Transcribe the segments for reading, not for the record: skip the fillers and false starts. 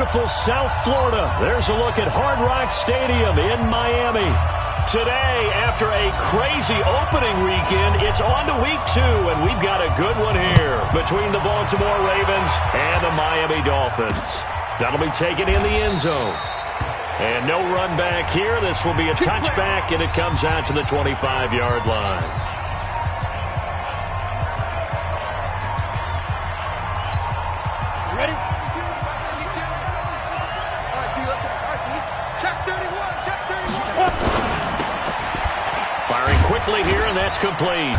beautiful South Florida. There's a look at Hard Rock Stadium in Miami. Today, after a crazy opening weekend, it's on to week 2, and we've got a good one here between the Baltimore Ravens and the Miami Dolphins. That'll be taken in the end zone. And no run back here. This will be a touchback, and it comes out to the 25-yard line. Ready? Firing quickly here, and that's complete.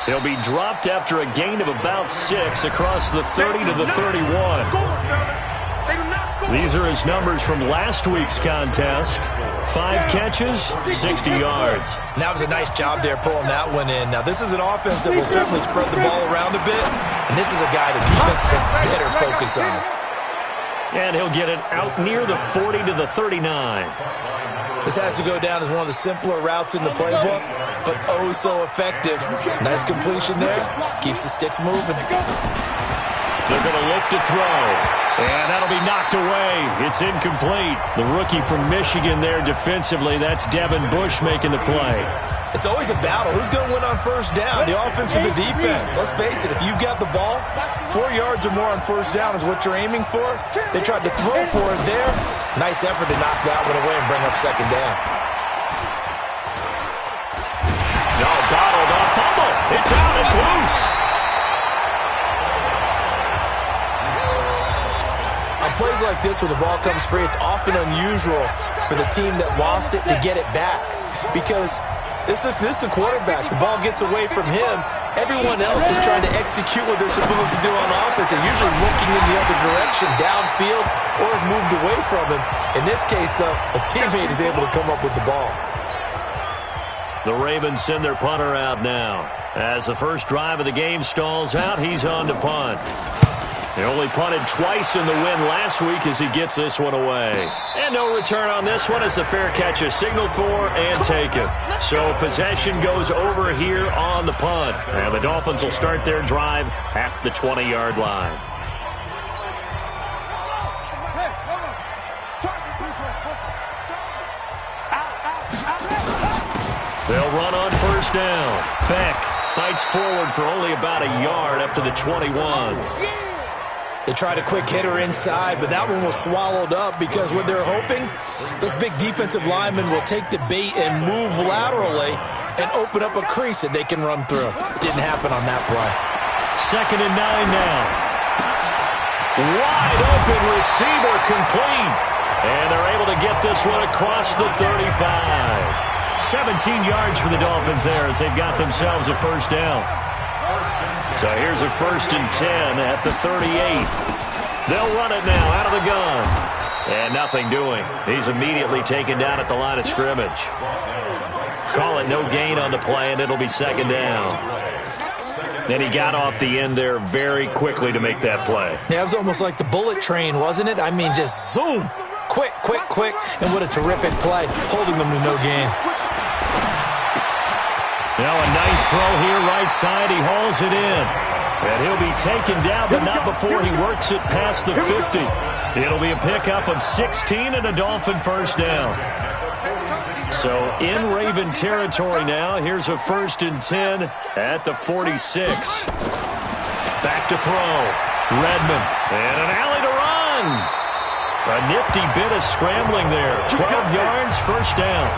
He'll be dropped after a gain of about 6 across the 30 to the 31. These are his numbers from last week's contest. 5 catches, 60 yards. That was a nice job there pulling that one in. Now, this is an offense that will certainly spread the ball around a bit, and this is a guy that defenses have better focus on. And he'll get it out near the 40 to the 39. This has to go down as one of the simpler routes in the playbook, but oh so effective. Nice completion there. Keeps the sticks moving. They're going to look to throw. And that'll be knocked away. It's incomplete. The rookie from Michigan there defensively. That's Devin Bush making the play. It's always a battle. Who's going to win on first down? The offense or the defense? Let's face it, if you've got the ball, 4 yards or more on first down is what you're aiming for. They tried to throw for it there. Nice effort to knock that one away and bring up second down. No, bottled up. Fumble. It's out. It's loose. On plays like this, when the ball comes free, it's often unusual for the team that lost it to get it back. Because this is a quarterback. The ball gets away from him. Everyone else is trying to execute what they're supposed to do on offense. They're usually looking in the other direction, downfield, or have moved away from him. In this case, though, a teammate is able to come up with the ball. The Ravens send their punter out now. As the first drive of the game stalls out, he's on to punt. He only punted twice in the win last week as he gets this one away. And no return on this one as the fair catch is signaled for and taken. So possession goes over here on the punt. And the Dolphins will start their drive at the 20-yard line. They'll run on first down. Beck fights forward for only about a yard up to the 21. They tried a quick hitter inside, but that one was swallowed up because what they're hoping, those big defensive linemen will take the bait and move laterally and open up a crease that they can run through. Didn't happen on that play. 2nd and 9 now. Wide open receiver complete. And they're able to get this one across the 35. 17 yards for the Dolphins there as they've got themselves a first down. So here's a 1st and 10 at the 38. They'll run it now out of the gun. And nothing doing. He's immediately taken down at the line of scrimmage. Call it no gain on the play, and it'll be 2nd down. And he got off the end there very quickly to make that play. Yeah, it was almost like the bullet train, wasn't it? I mean, just zoom. Quick, quick, quick. And what a terrific play, holding them to no gain. Now a nice throw here right side. He hauls it in. And he'll be taken down, but not before he works it past the 50. It'll be a pickup of 16 and a Dolphin first down. So in Raven territory now. Here's a 1st and 10 at the 46. Back to throw. Redmond. And an alley to run. A nifty bit of scrambling there. 12 yards, first down.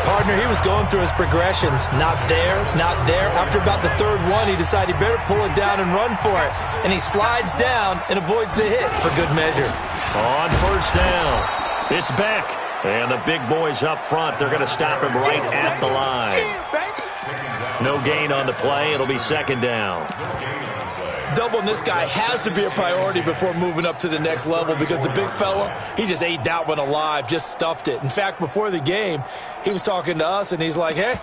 Partner, he was going through his progressions. Not there, not there. After about the 3rd one, he decided he better pull it down and run for it. And he slides down and avoids the hit for good measure. On first down, it's Beck. And the big boys up front, they're going to stop him right at the line. No gain on the play. It'll be 2nd down. Doubling this guy has to be a priority before moving up to the next level because the big fella, he just ate that one alive, just stuffed it. In fact, before the game, he was talking to us, and he's like, hey,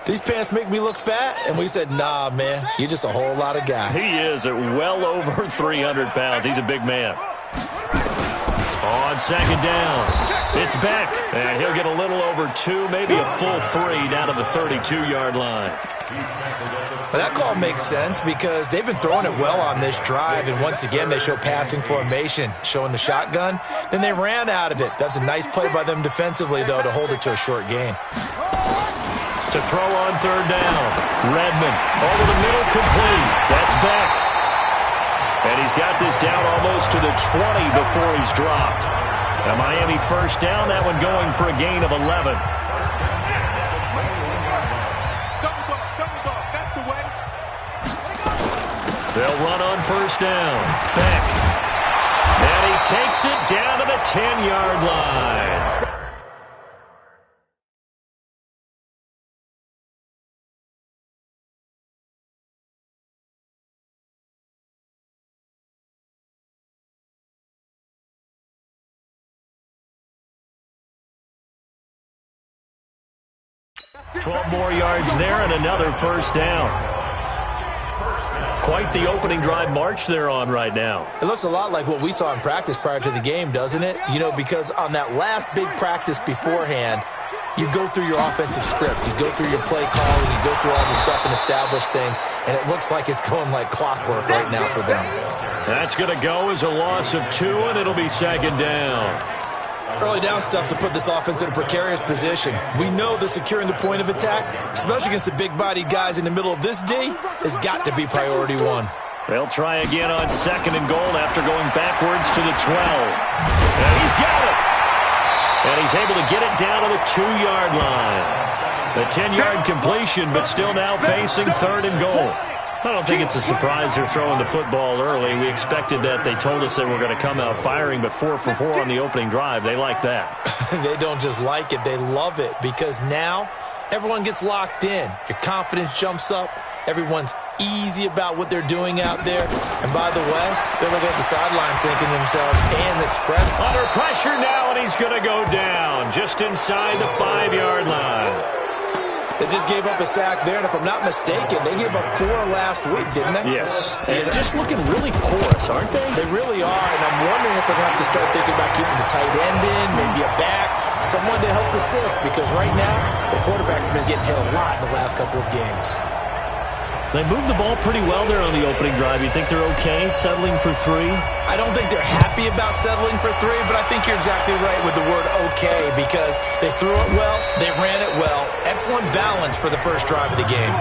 these pants make me look fat? And we said, nah, man, you're just a whole lot of guy. He is at well over 300 pounds. He's a big man. On second down, it's Beck, and he'll get a little over 2, maybe a full 3 down to the 32-yard line. Well, that call makes sense because they've been throwing it well on this drive, and once again they show passing formation, showing the shotgun. Then they ran out of it. That's a nice play by them defensively, though, to hold it to a short gain. To throw on third down, Redmond over the middle, complete. That's Beck. And he's got this down almost to the 20 before he's dropped. A Miami first down, that one going for a gain of 11. They'll run on first down. Beck. And he takes it down to the 10-yard line. Twelve more yards there and another first down. Quite the opening drive march they're on right now. It looks a lot like what we saw in practice prior to the game, doesn't it? You know, because on that last big practice beforehand, you go through your offensive script. You go through your play calling. You go through all the stuff and establish things. And it looks like it's going like clockwork right now for them. That's going to go as a loss of 2, and it'll be second down. Early down stuff to put this offense in a precarious position. We know that securing the point of attack, especially against the big-bodied guys in the middle of this D, has got to be priority 1. They'll try again on second and goal after going backwards to the 12. And he's got it. And he's able to get it down to the 2-yard line. The 10-yard completion, but still now facing third and goal. I don't think it's a surprise they're throwing the football early. We expected that. They told us they were going to come out firing, but 4 for 4 on the opening drive. They like that. They don't just like it. They love it because now everyone gets locked in. Your confidence jumps up. Everyone's easy about what they're doing out there. And by the way, they're looking at the sideline thinking to themselves, and it's spread. Under pressure now, and he's going to go down just inside the 5-yard line. They just gave up a sack there, and if I'm not mistaken, they gave up 4 last week, didn't they? Yes. And just looking really porous, aren't they? They really are, and I'm wondering if they're going to have to start thinking about keeping the tight end in, maybe a back, someone to help assist, because right now, the quarterback's been getting hit a lot in the last couple of games. They moved the ball pretty well there on the opening drive. You think they're okay settling for 3? I don't think they're happy about settling for 3, but I think you're exactly right with the word okay because they threw it well, they ran it well. Excellent balance for the first drive of the game.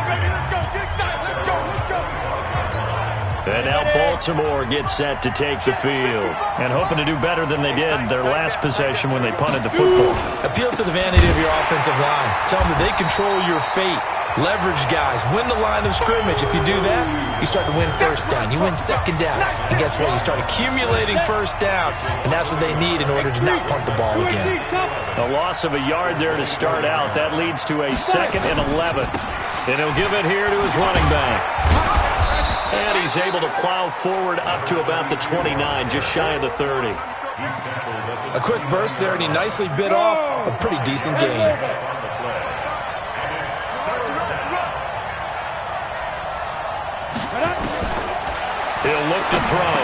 And now Baltimore gets set to take the field and hoping to do better than they did their last possession when they punted the football. Appeal to the vanity of your offensive line. Tell them that they control your fate. Leverage guys. Win the line of scrimmage. If you do that, you start to win first down. You win second down. And guess what? You start accumulating first downs. And that's what they need in order to not punt the ball again. A loss of a yard there to start out. That leads to a 2nd and 11. And he'll give it here to his running back. And he's able to plow forward up to about the 29, just shy of the 30. A quick burst there, and he nicely bit off a pretty decent gain. He'll look to throw.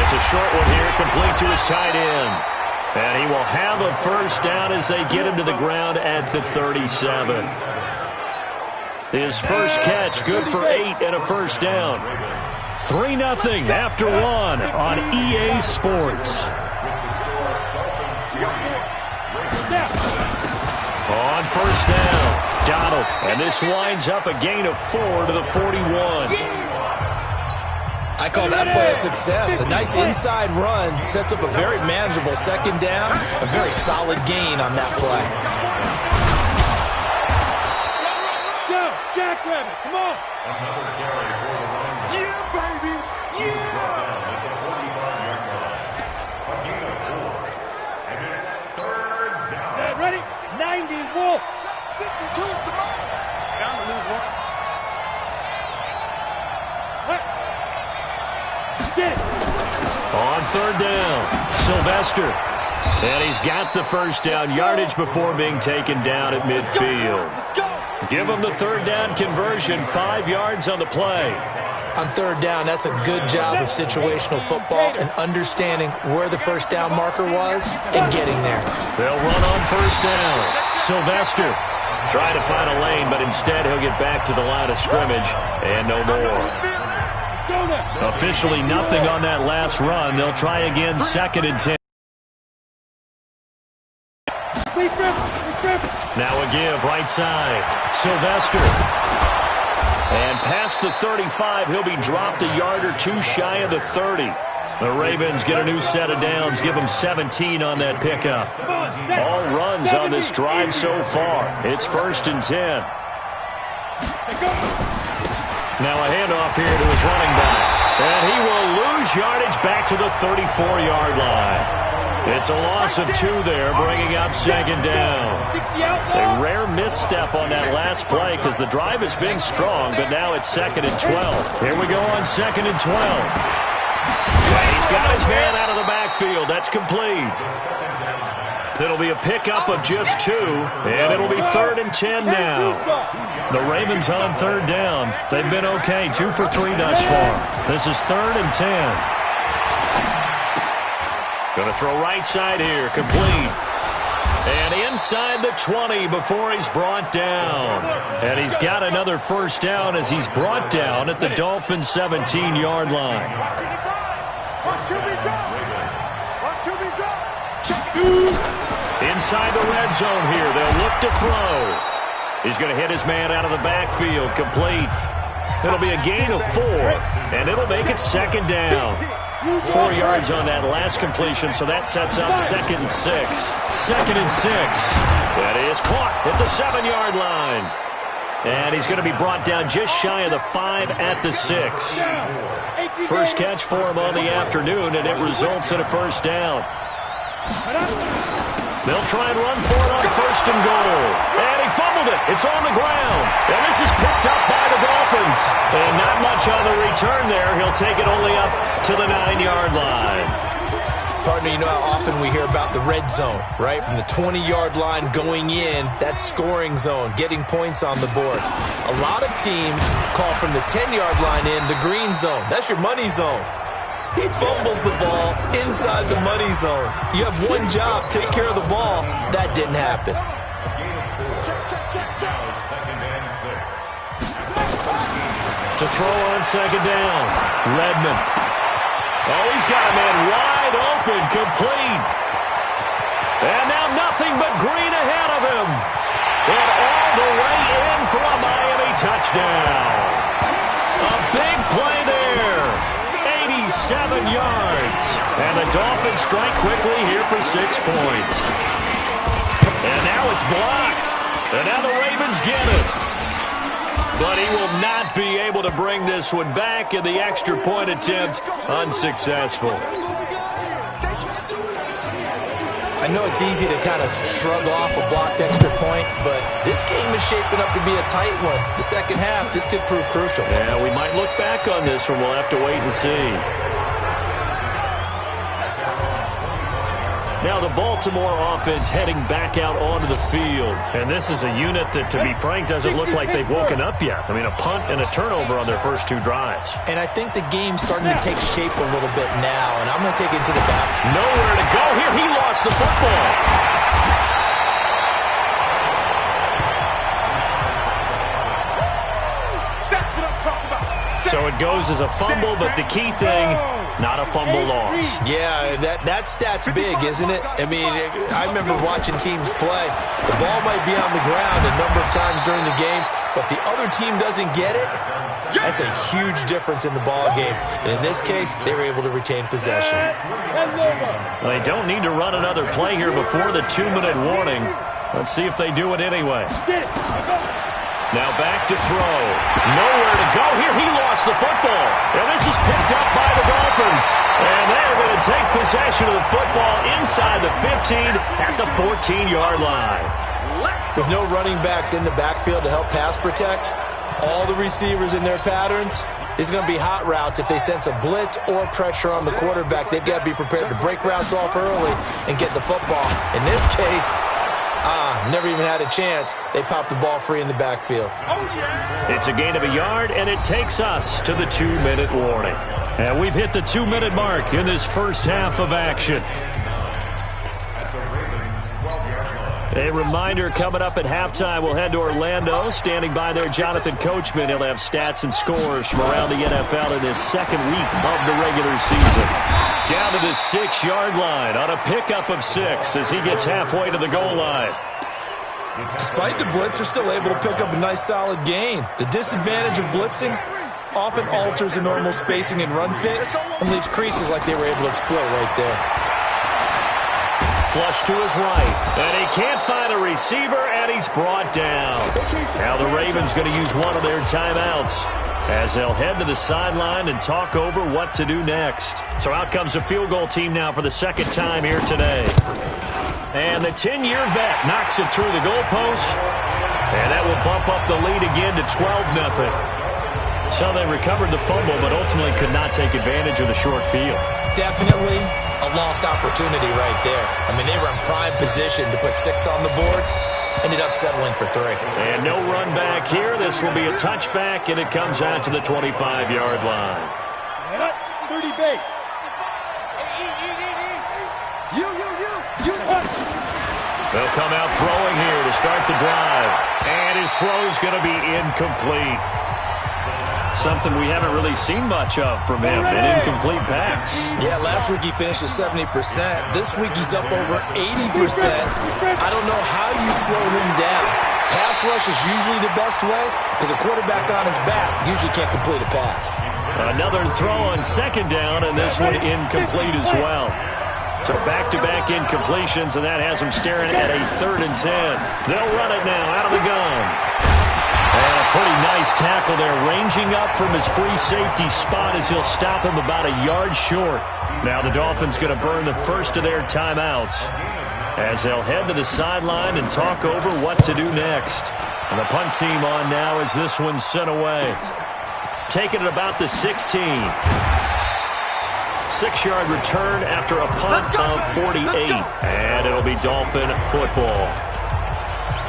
It's a short one here, complete to his tight end. And he will have a first down as they get him to the ground at the 37. His first catch, good for 8 and a first down. 3-0 after 1 on EA Sports. On first down, Donald. And this winds up a gain of 4 to the 41. I call that play a success. A nice inside run sets up a very manageable second down. A very solid gain on that play. Go, Jackrabbit, come on. Yeah, baby, yeah. Set, ready? 90, Wolf. 52, come on. Down to lose 1. On third down, Sylvester. And he's got the first down yardage before being taken down at midfield. Give him the third down conversion, 5 yards on the play. On third down, that's a good job of situational football and understanding where the first down marker was and getting there. They'll run on first down. Sylvester trying to find a lane, but instead he'll get back to the line of scrimmage and no more. Officially nothing on that last run. They'll try again, 2nd and 10. Now a give, right side. Sylvester. And past the 35, he'll be dropped a yard or two shy of the 30. The Ravens get a new set of downs, give them 17 on that pickup. All runs on this drive so far. It's 1st and 10. Now a handoff here to his running back. And he will lose yardage back to the 34-yard line. It's a loss of 2 there, bringing up 2nd down. A rare misstep on that last play because the drive has been strong, but now it's 2nd and 12. Here we go on 2nd and 12. And he's got his man out of the backfield. That's complete. It'll be a pickup of just 2, and it'll be 3rd and 10 now. The Ravens on 3rd down. They've been okay, 2 for 3 thus far. This is 3rd and 10. Going to throw right side here, complete. And inside the 20 before he's brought down. And he's got another first down as he's brought down at the Dolphins' 17-yard line. Inside the red zone here, they'll look to throw. He's going to hit his man out of the backfield, complete. It'll be a gain of 4, and it'll make it 2nd down. 4 yards on that last completion, so that sets up 2nd and 6. 2nd and 6. That is caught at the 7-yard line. And he's going to be brought down just shy of the 5 at the 6. First catch for him on the afternoon, and it results in a first down. They'll try and run for it on 1st and goal. And he fumbled it. It's on the ground. And this is picked up by the Dolphins. And not much on the return there. He'll take it only up to the 9-yard line. Partner, you know how often we hear about the red zone, right? From the 20-yard line going in, that's scoring zone, getting points on the board. A lot of teams call from the 10-yard line in the green zone. That's your money zone. He fumbles the ball inside the money zone. You have one job, take care of the ball. That didn't happen. To throw on 2nd down, Redmond. Oh, he's got a man wide open, complete. And now nothing but green ahead of him. And all the way in for a Miami touchdown. A big play there. 87 yards. And the Dolphins strike quickly here for 6 points. And now it's blocked. And now the Ravens get it. But he will not be able to bring this one back, and the extra point attempt unsuccessful. I know it's easy to kind of shrug off a blocked extra point, but this game is shaping up to be a tight one. The second half, this could prove crucial. Yeah, we might look back on this one. We'll have to wait and see. Now the Baltimore offense heading back out onto the field. And this is a unit that, to be frank, doesn't look like they've woken up yet. I mean, a punt and a turnover on their first 2 drives. And I think the game's starting to take shape a little bit now, and I'm going to take it to the back. Nowhere to go here. He lost the football. So it goes as a fumble, but the key thing, not a fumble loss. Yeah, that stat's big, isn't it? I mean, I remember watching teams play. The ball might be on the ground a number of times during the game, but the other team doesn't get it. That's a huge difference in the ball game. And in this case, they were able to retain possession. They don't need to run another play here before the 2-minute warning. Let's see if they do it anyway. Now back to throw. Nowhere to go here. He lost the football. And this is picked up by the Dolphins. And they're going to take possession of the football inside the 15 at the 14-yard line. With no running backs in the backfield to help pass protect, all the receivers in their patterns, it's going to be hot routes. If they sense a blitz or pressure on the quarterback, they've got to be prepared to break routes off early and get the football. In this case, Never even had a chance. They popped the ball free in the backfield. It's a gain of a yard, and it takes us to the 2-minute warning. And we've hit the 2-minute mark in this first half of action. A reminder, coming up at halftime, we'll head to Orlando. Standing by there, Jonathan Coachman. He'll have stats and scores from around the NFL in his second week of the regular season. Down to the 6-yard line on a pickup of 6 as he gets halfway to the goal line. Despite the blitz, they're still able to pick up a nice solid gain. The disadvantage of blitzing often alters the normal spacing and run fits and leaves creases like they were able to exploit right there. Flush to his right, and he can't find a receiver, and he's brought down. Now the Ravens going to use one of their timeouts as they'll head to the sideline and talk over what to do next. So out comes the field goal team now for the second time here today. And the 10-year vet knocks it through the goalpost, and that will bump up the lead again to 12-0. So they recovered the fumble, but ultimately could not take advantage of the short field. Definitely a lost opportunity right there. I mean, they were in prime position to put 6 on the board. Ended up settling for 3. And no run back here. This will be a touchback, and it comes out to the 25-yard line. 30 base. They'll come out throwing here to start the drive. And his throw's going to be incomplete. Something we haven't really seen much of from him, an incomplete pass. Yeah, last week he finished at 70%. This week he's up over 80%. I don't know how you slow him down. Pass rush is usually the best way because a quarterback on his back usually can't complete a pass. Another throw on second down, and this one incomplete as well. So back-to-back incompletions, and that has them staring at a 3rd and 10. They'll run it now out of the gun. And a pretty nice tackle there, ranging up from his free safety spot as he'll stop him about a yard short. Now the Dolphins going to burn the first of their timeouts as they'll head to the sideline and talk over what to do next. And the punt team on now as this one's sent away. Taking it about the 16. 6-yard return after a punt of 48. And it'll be Dolphin football.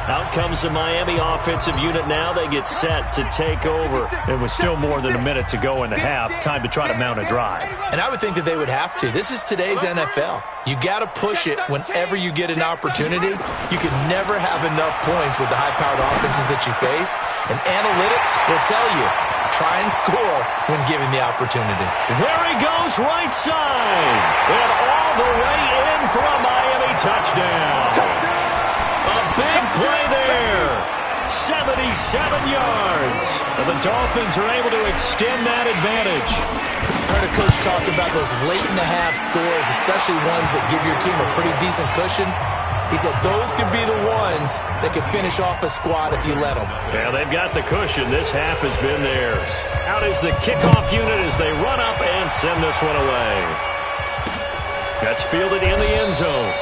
Out comes the Miami offensive unit now. They get set to take over. It was still more than a minute to go in the half. Time to try to mount a drive. And I would think that they would have to. This is today's NFL. You got to push it whenever you get an opportunity. You can never have enough points with the high-powered offenses that you face. And analytics will tell you, try and score when given the opportunity. There he goes, right side. And all the way in for a Miami touchdown. A big play there. 77 yards. And the Dolphins are able to extend that advantage. I heard a coach talk about those late-in-the-half scores, especially ones that give your team a pretty decent cushion. He said those could be the ones that could finish off a squad if you let them. Yeah, they've got the cushion. This half has been theirs. Out is the kickoff unit as they run up and send this one away. That's fielded in the end zone.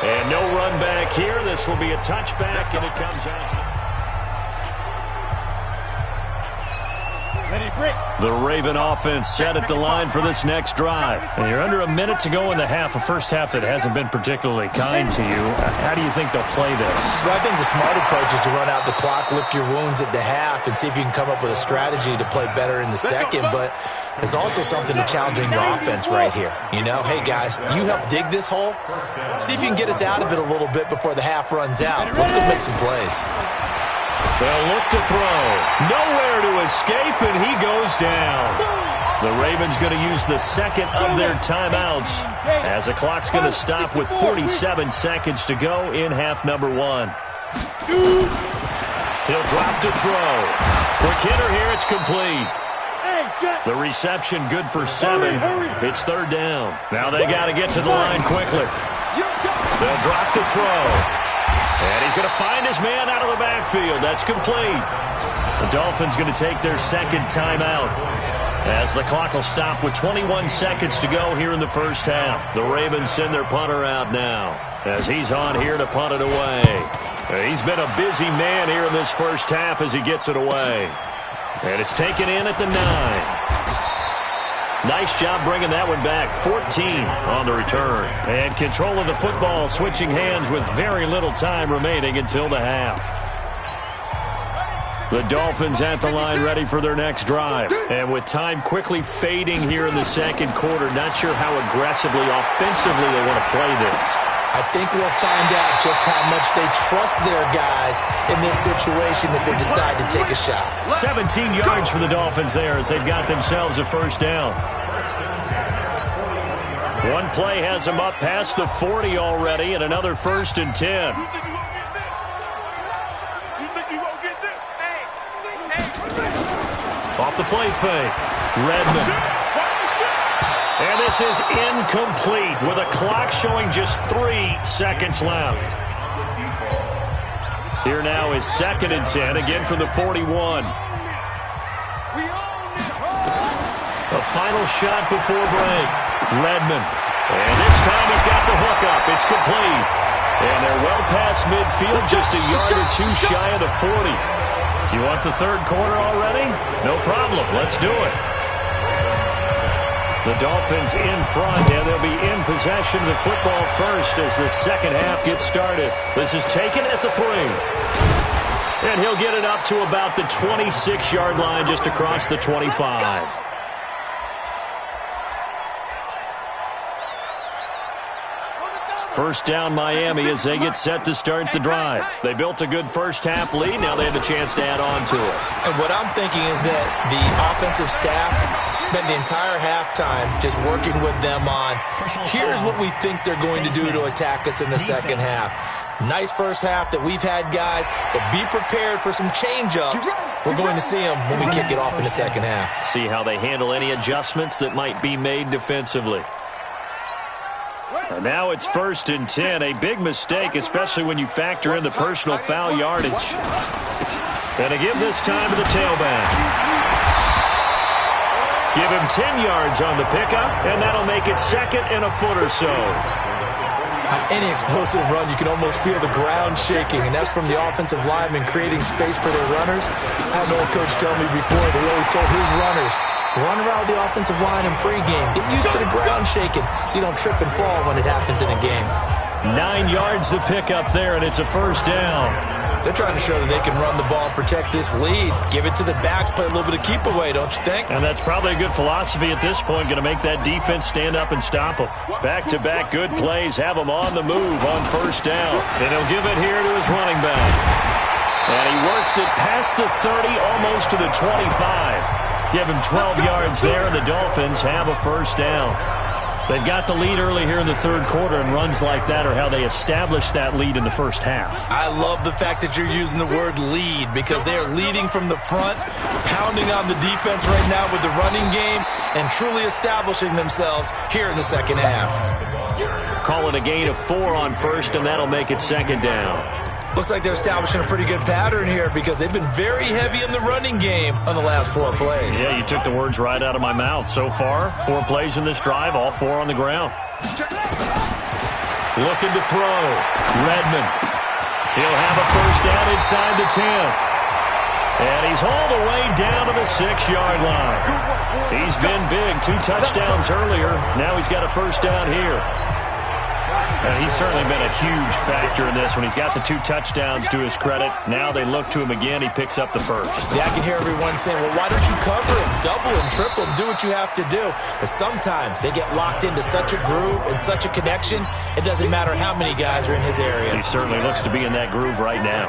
And no run back here. This will be a touchback, and it comes out. The Raven offense set at the line for this next drive. And you're under a minute to go in the half, a first half that hasn't been particularly kind to you. How do you think they'll play this? Well, I think the smart approach is to run out the clock, lick your wounds at the half, and see if you can come up with a strategy to play better in the second. But there's also something to challenging your offense right here. You know, hey, guys, you help dig this hole. See if you can get us out of it a little bit before the half runs out. Let's go make some plays. They'll look to throw. Nowhere to escape, and he goes down. The Ravens going to use the second of their timeouts as the clock's going to stop with 47 seconds to go in half number 1. He'll drop to throw. Quick hitter here, it's complete. The reception good for 7. It's 3rd down. Now they got to get to the line quickly. They'll drop to throw. And he's going to find his man out of the backfield. That's complete. The Dolphins going to take their second timeout as the clock will stop with 21 seconds to go here in the first half. The Ravens send their punter out now as he's on here to punt it away. He's been a busy man here in this first half as he gets it away. And it's taken in at the 9. Nice job bringing that one back. 14 on the return. And control of the football switching hands with very little time remaining until the half. The Dolphins at the line ready for their next drive. And with time quickly fading here in the second quarter, not sure how aggressively, offensively they want to play this. I think we'll find out just how much they trust their guys in this situation if they decide to take a shot. 17 yards for the Dolphins there as they've got themselves a first down. One play has them up past the 40 already, and another 1st and 10. Off the play fake. Redmond. And this is incomplete with a clock showing just 3 seconds left. Here now is 2nd and 10, again from the 41. A final shot before break. Redmond. And this time he's got the hook up. It's complete. And they're well past midfield, just a yard or two shy of the 40. You want the third quarter already? No problem. Let's do it. The Dolphins in front, and they'll be in possession of the football first as the second half gets started. This is taken at the 3. And he'll get it up to about the 26-yard line just across the 25. First down Miami as they get set to start the drive. They built a good first-half lead. Now they have a chance to add on to it. And what I'm thinking is that the offensive staff spent the entire halftime just working with them on, here's what we think they're going to do to attack us in the second half. Nice first half that we've had, guys, but be prepared for some change-ups. We're going to see them when we kick it off in the second half. See how they handle any adjustments that might be made defensively. And now it's 1st and 10, a big mistake, especially when you factor in the personal foul yardage. And to give this time to the tailback. Give him 10 yards on the pickup, and that'll make it 2nd and a foot or so. On any explosive run, you can almost feel the ground shaking, and that's from the offensive linemen creating space for their runners. I had an old coach tell me before, they always told his runners, run around the offensive line in pregame. Get used to the ground shaking so you don't trip and fall when it happens in a game. 9 yards to pick up there, and it's a first down. They're trying to show that they can run the ball and protect this lead. Give it to the backs, play a little bit of keep away, don't you think? And that's probably a good philosophy at this point, going to make that defense stand up and stop them. Back-to-back good plays, have them on the move on first down. And he'll give it here to his running back. And he works it past the 30, almost to the 25. Give him 12 yards there, and the Dolphins have a first down. They've got the lead early here in the third quarter, and runs like that are how they established that lead in the first half. I love the fact that you're using the word lead because they are leading from the front, pounding on the defense right now with the running game, and truly establishing themselves here in the second half. Call it a gain of 4 on first, and that'll make it 2nd down. Looks like they're establishing a pretty good pattern here because they've been very heavy in the running game on the last 4 plays. Yeah, you took the words right out of my mouth. So far, 4 plays in this drive, all 4 on the ground. Looking to throw. Redmond. He'll have a first down inside the 10. And he's all the way down to the 6-yard line. He's been big. 2 touchdowns earlier. Now he's got a first down here. And he's certainly been a huge factor in this when he's got the 2 touchdowns to his credit. Now they look to him again. He picks up the first. Yeah, I can hear everyone saying, well, why don't you cover him, double him, triple him, do what you have to do. But sometimes they get locked into such a groove and such a connection, it doesn't matter how many guys are in his area. He certainly looks to be in that groove right now.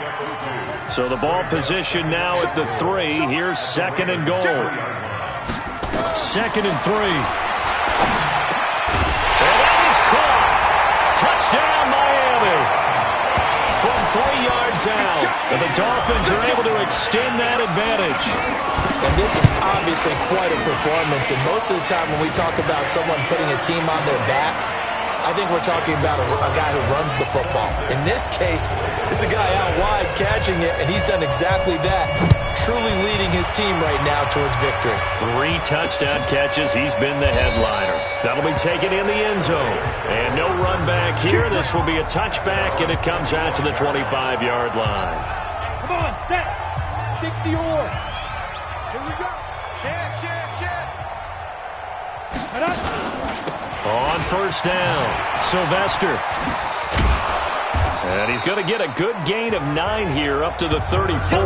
So the ball position now at the 3. Here's 2nd and goal. 2nd and 3. And that is caught. Touchdown, Miami. From 3 yards out. And the Dolphins are able to extend that advantage. And this is obviously quite a performance. And most of the time when we talk about someone putting a team on their back, I think we're talking about a guy who runs the football. In this case, it's a guy out wide catching it, and he's done exactly that, truly leading his team right now towards victory. 3 touchdown catches. He's been the headliner. That'll be taken in the end zone. And no run back here. This will be a touchback, and it comes out to the 25-yard line. Come on, set. 60 or. Here we go. Chance. On first down, Sylvester. And he's going to get a good gain of 9 here up to the 34.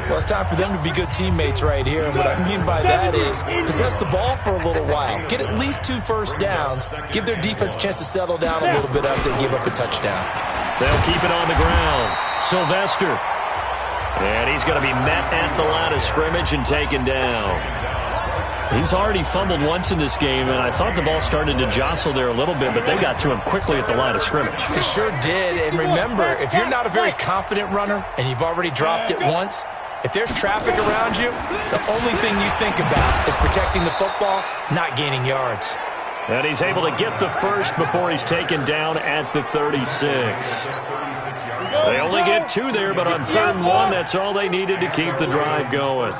Well, it's time for them to be good teammates right here. And what I mean by that is possess the ball for a little while. Get at least 2 first downs. Give their defense a chance to settle down a little bit after they give up a touchdown. They'll keep it on the ground. Sylvester. And he's going to be met at the line of scrimmage and taken down. He's already fumbled once in this game, and I thought the ball started to jostle there a little bit, but they got to him quickly at the line of scrimmage. They sure did. And remember, if you're not a very confident runner and you've already dropped it once, if there's traffic around you, the only thing you think about is protecting the football, not gaining yards. And he's able to get the first before he's taken down at the 36. They only get 2 there, but on 3rd and 1, that's all they needed to keep the drive going.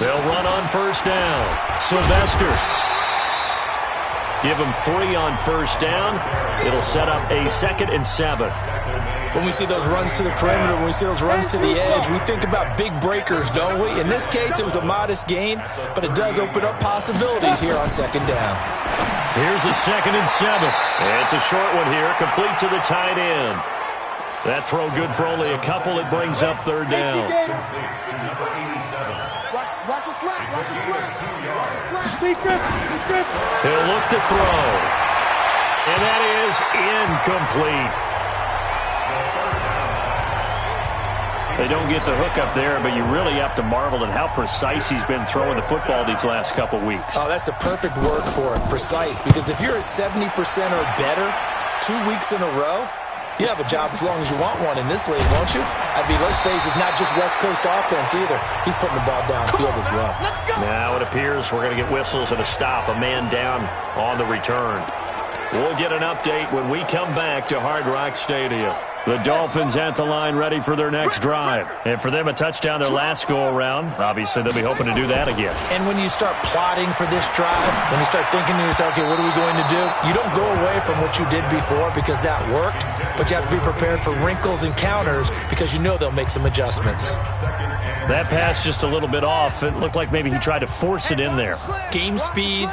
They'll run on first down. Sylvester. Give him 3 on first down. It'll set up a 2nd and 7. When we see those runs to the perimeter, when we see those runs to the edge, we think about big breakers, don't we? In this case, it was a modest gain, but it does open up possibilities here on 2nd down. Here's a 2nd and 7. It's a short one here, complete to the tight end. That throw good for only a couple. It brings up 3rd down. Watch the slap. Watch the slap. Watch the slap. He'll look to throw. And that is incomplete. They don't get the hook up there, but you really have to marvel at how precise he's been throwing the football these last couple weeks. Oh, that's a perfect word for it, precise. Because if you're at 70% or better 2 weeks in a row, you have a job as long as you want one in this league, won't you? I mean, let's face it, it's not just West Coast offense either. He's putting the ball downfield as well. Now it appears we're going to get whistles and a stop, a man down on the return. We'll get an update when we come back to Hard Rock Stadium. The Dolphins at the line ready for their next drive. And for them, a touchdown their last go-around. Obviously, they'll be hoping to do that again. And when you start plotting for this drive, when you start thinking to yourself, okay, what are we going to do? You don't go away from what you did before because that worked, but you have to be prepared for wrinkles and counters because you know they'll make some adjustments. That pass just a little bit off. It looked like maybe he tried to force it in there. Game speed,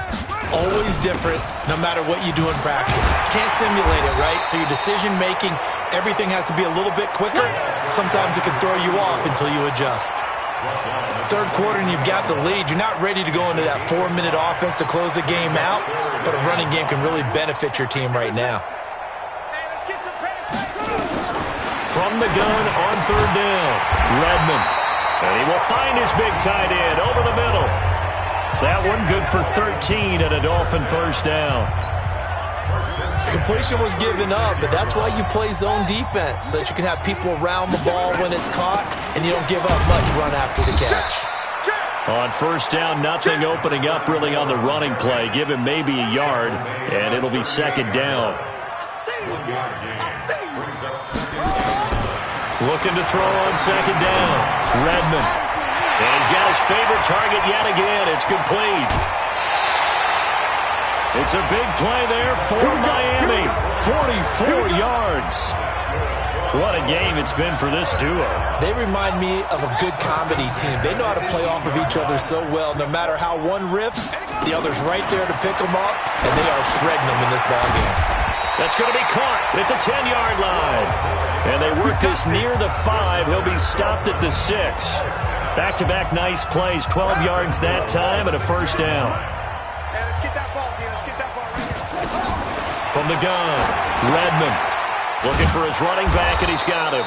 always different, no matter what you do in practice. Can't simulate it, right? So your decision-making, everything has to be a little bit quicker. Sometimes it can throw you off until you adjust. 3rd quarter and you've got the lead. You're not ready to go into that 4-minute offense to close the game out, but a running game can really benefit your team right now. From the gun on 3rd down, Redmond. And he will find his big tight end over the middle. That one good for 13 and a Dolphin first down. Completion was given up, but that's why you play zone defense, so that you can have people around the ball when it's caught, and you don't give up much run after the catch. On first down, nothing opening up really on the running play. Give him maybe a yard, and it'll be 2nd down. Looking to throw on 2nd down. Redmond. And he's got his favorite target yet again. It's complete. It's a big play there for Miami. 44 yards. What a game it's been for this duo. They remind me of a good comedy team. They know how to play off of each other so well. No matter how one riffs, the other's right there to pick them up, and they are shredding them in this ballgame. That's going to be caught at the 10-yard line. And they work this near the 5. He'll be stopped at the 6. Back-to-back nice plays. 12 yards that time and a first down. Let's get that ball, dude. Let's get that ball right here. From the gun, Redmond looking for his running back, and he's got him.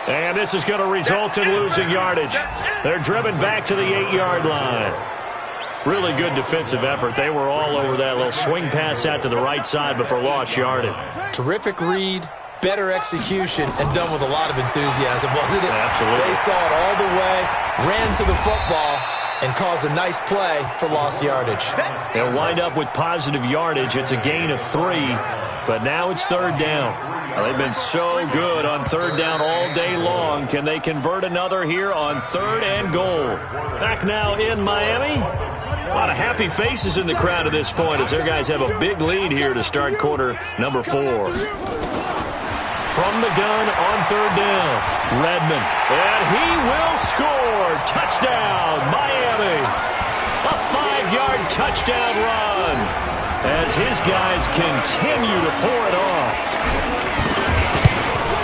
And this is going to result in losing yardage. They're driven back to the 8-yard line. Really good defensive effort. They were all over that little swing pass out to the right side before lost yardage. Terrific read, better execution, and done with a lot of enthusiasm, wasn't it? Absolutely. They saw it all the way, ran to the football, and caused a nice play for lost yardage. They'll wind up with positive yardage. It's a gain of 3, but now it's 3rd down. They've been so good on 3rd down all day long. Can they convert another here on 3rd and goal? Back now in Miami. A lot of happy faces in the crowd at this point as their guys have a big lead here to start quarter number 4. from the gun on third down. Redmond, and he will score. Touchdown, Miami. A 5-yard touchdown run as his guys continue to pour it on.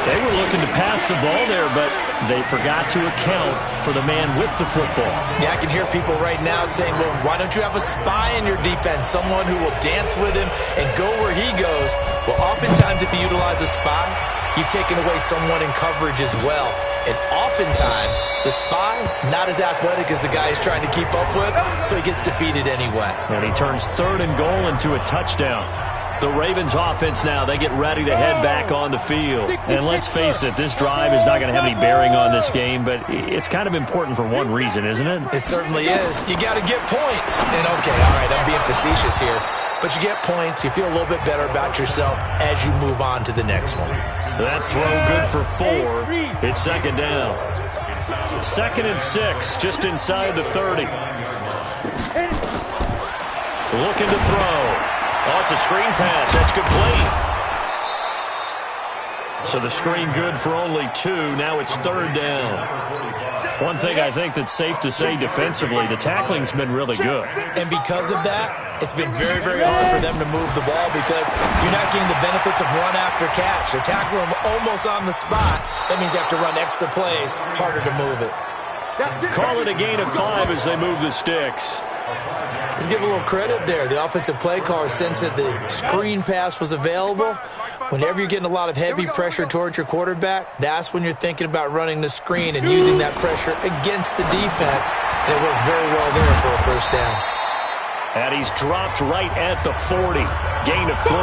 They were looking to pass the ball there, but they forgot to account for the man with the football. Yeah, I can hear people right now saying, well, why don't you have a spy in your defense, someone who will dance with him and go where he goes? Well, oftentimes if you utilize a spy, you've taken away someone in coverage as well. And oftentimes, the spy, not as athletic as the guy he's trying to keep up with, so he gets defeated anyway. And he turns 3rd and goal into a touchdown. The Ravens offense now, they get ready to head back on the field. And let's face it, this drive is not going to have any bearing on this game, but it's kind of important for one reason, isn't it? It certainly is. You got to get points. And okay, all right, I'm being facetious here. But you get points, you feel a little bit better about yourself as you move on to the next one. That throw good for 4. It's 2nd down. 2nd and 6, just inside the 30. Looking to throw. Oh, it's a screen pass. That's complete. So the screen good for only 2. Now it's 3rd down. One thing I think that's safe to say defensively, the tackling's been really good. And because of that, it's been very, very hard for them to move the ball because you're not getting the benefits of run after catch. They're tackling them almost on the spot. That means they have to run extra plays, harder to move it. Call it a gain of 5 as they move the sticks. Let's give a little credit there. The offensive play caller sensed that the screen pass was available. Whenever you're getting a lot of heavy pressure towards your quarterback, that's when you're thinking about running the screen and using that pressure against the defense. And it worked very well there for a 1st down. And he's dropped right at the 40. Gain of 3.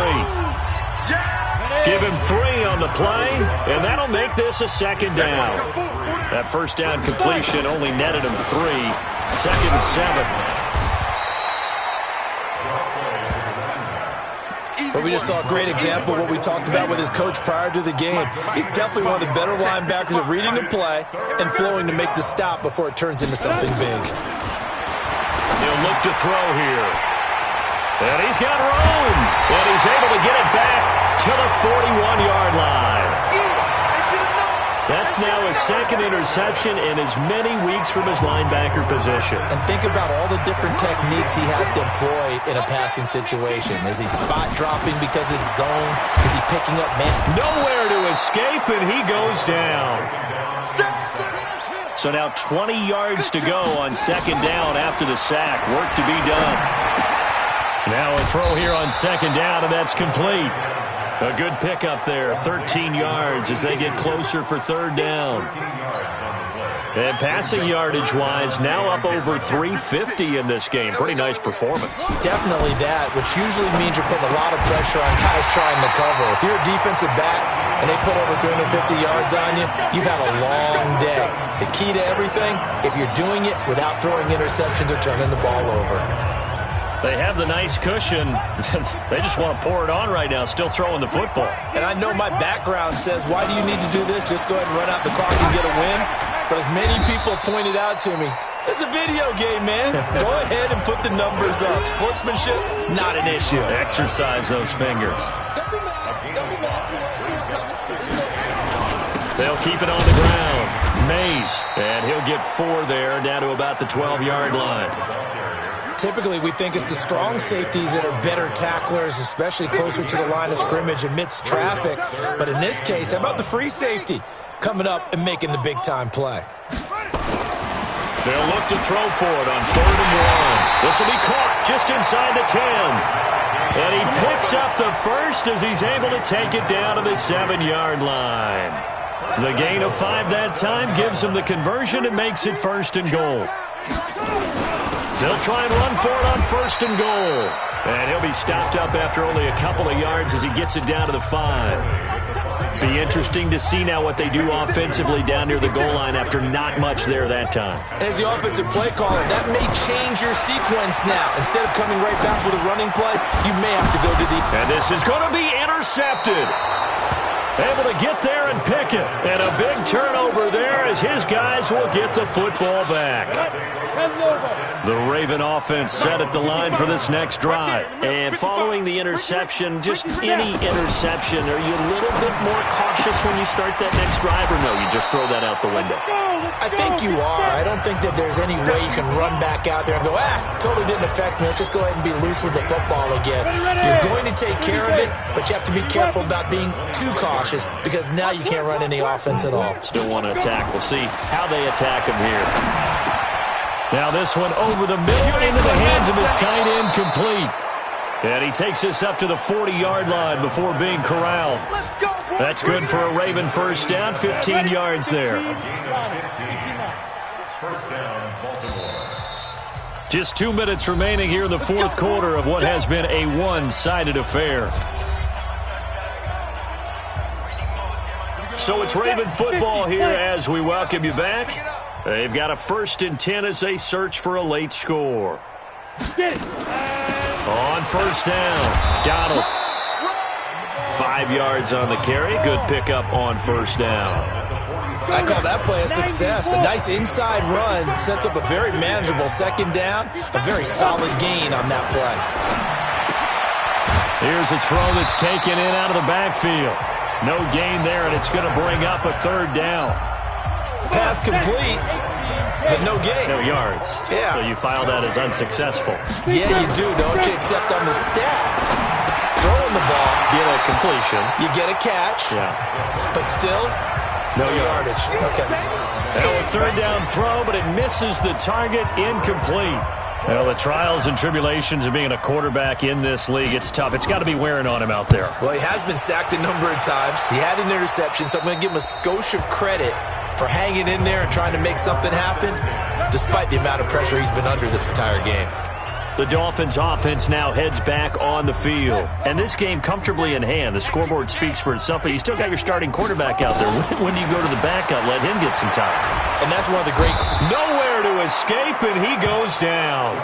Give him 3 on the play, and that'll make this a 2nd down. That 1st down completion only netted him 3. 2nd and 7. But we just saw a great example of what we talked about with his coach prior to the game. He's definitely one of the better linebackers at reading the play and flowing to make the stop before it turns into something big. He'll look to throw here. And he's got room. And he's able to get it back to the 41-yard line. That's now his 2nd interception in as many weeks from his linebacker position. And think about all the different techniques he has to employ in a passing situation. Is he spot dropping because it's zone? Is he picking up man? Nowhere to escape, and he goes down. So now 20 yards to go on 2nd down after the sack. Work to be done. Now a throw here on 2nd down, and that's complete. A good pickup there, 13 yards as they get closer for 3rd down. And passing yardage-wise, now up over 350 in this game. Pretty nice performance. Definitely that, which usually means you're putting a lot of pressure on guys trying to cover. If you're a defensive back and they put over 350 yards on you, you've had a long day. The key to everything, if you're doing it without throwing interceptions or turning the ball over. They have the nice cushion. They just want to pour it on right now, still throwing the football. And I know my background says, why do you need to do this? Just go ahead and run out the clock and get a win. But as many people pointed out to me, it's a video game, man. Go ahead and put the numbers up. Sportsmanship, not an issue. Exercise those fingers. They'll keep it on the ground. Mays, and he'll get 4 there, down to about the 12-yard line. Typically, we think it's the strong safeties that are better tacklers, especially closer to the line of scrimmage amidst traffic. But in this case, how about the free safety coming up and making the big-time play? They'll look to throw for it on 3rd and 1. This will be caught just inside the 10. And he picks up the first as he's able to take it down to the 7-yard line. The gain of 5 that time gives him the conversion and makes it 1st and goal. They'll try and run for it on 1st and goal. And he'll be stopped up after only a couple of yards as he gets it down to the 5. Be interesting to see now what they do offensively down near the goal line after not much there that time. As the offensive play caller, that may change your sequence now. Instead of coming right back with a running play, you may have to go to the... And this is going to be intercepted. Able to get there and pick it. And a big turnover there as his guys will get the football back. The Raven offense set at the line for this next drive. And following the interception, just any interception, are you a little bit more cautious when you start that next drive, or no, you just throw that out the window? I think you are. I don't think that there's any way you can run back out there and go, totally didn't affect me. Let's just go ahead and be loose with the football again. You're going to take care of it, but you have to be careful about being too cautious because now you can't run any offense at all. Still want to attack. We'll see how they attack him here. Now this one over the middle into the hands of his tight end, complete. And he takes this up to the 40-yard line before being corralled. That's good for a Raven first down, 15 yards there. Just 2 minutes remaining here in the fourth quarter of what has been a one-sided affair. So it's Raven football here as we welcome you back. They've got a 1st and 10 as they search for a late score. On first down, Donald. 5 yards on the carry. Good pickup on first down. I call that play a success. A nice inside run sets up a very manageable second down. A very solid gain on that play. Here's a throw that's taken in out of the backfield. No gain there, and it's going to bring up a 3rd down. Pass complete, but no gain. No yards. Yeah. So you file that as unsuccessful. Yeah, you do, don't you? Except on the stats. Throwing the ball. Get a completion. You get a catch. Yeah. But still, no yardage. Okay. Now a 3rd down throw, but it misses the target, incomplete. Well, the trials and tribulations of being a quarterback in this league, it's tough. It's got to be wearing on him out there. Well, he has been sacked a number of times. He had an interception, so I'm going to give him a skosh of credit for hanging in there and trying to make something happen, despite the amount of pressure he's been under this entire game. The Dolphins offense now heads back on the field. And this game comfortably in hand. The scoreboard speaks for itself, but you still got your starting quarterback out there. When do you go to the backup? Let him get some time. And that's one of the great... Nowhere to escape, and he goes down.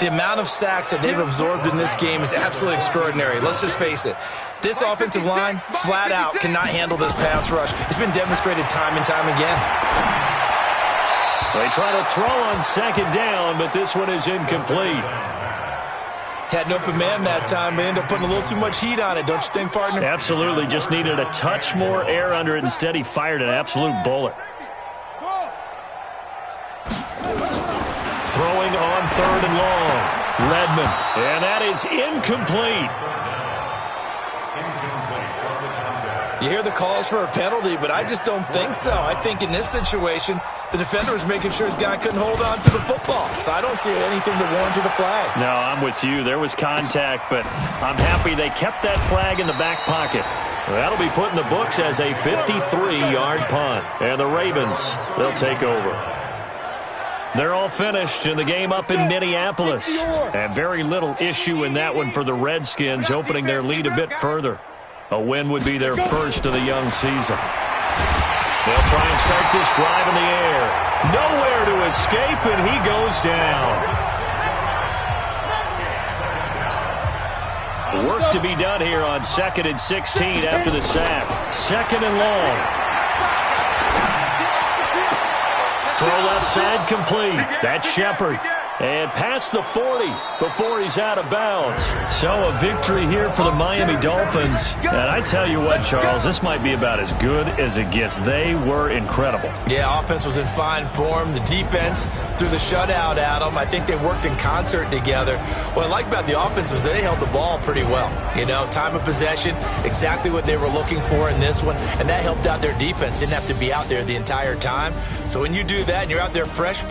The amount of sacks that they've absorbed in this game is absolutely extraordinary. Let's just face it. This offensive line, flat out, cannot handle this pass rush. It's been demonstrated time and time again. They try to throw on 2nd down, but this one is incomplete. Had an open man that time, but ended up putting a little too much heat on it, don't you think, partner? Absolutely. Just needed a touch more air under it. Instead, he fired an absolute bullet. Throwing on 3rd and long. Redmond. And that is incomplete. You hear the calls for a penalty, but I just don't think so. I think in this situation, the defender was making sure his guy couldn't hold on to the football. So I don't see anything to warrant the flag. No, I'm with you. There was contact, but I'm happy they kept that flag in the back pocket. That'll be put in the books as a 53-yard punt. And the Ravens, they'll take over. They're all finished in the game up in Minneapolis. And very little issue in that one for the Redskins, opening their lead a bit further. A win would be their first of the young season. They'll try and start this drive in the air. Nowhere to escape, and he goes down. Work to be done here on 2nd and 16 after the sack. 2nd and long. Throw left side complete. That's Shepard. And past the 40 before he's out of bounds. So a victory here for the Miami Dolphins. And I tell you what, Charles, this might be about as good as it gets. They were incredible. Yeah, offense was in fine form. The defense threw the shutout at them. I think they worked in concert together. What I like about the offense was they held the ball pretty well. You know, time of possession, exactly what they were looking for in this one. And that helped out their defense. Didn't have to be out there the entire time. So when you do that and you're out there fresh...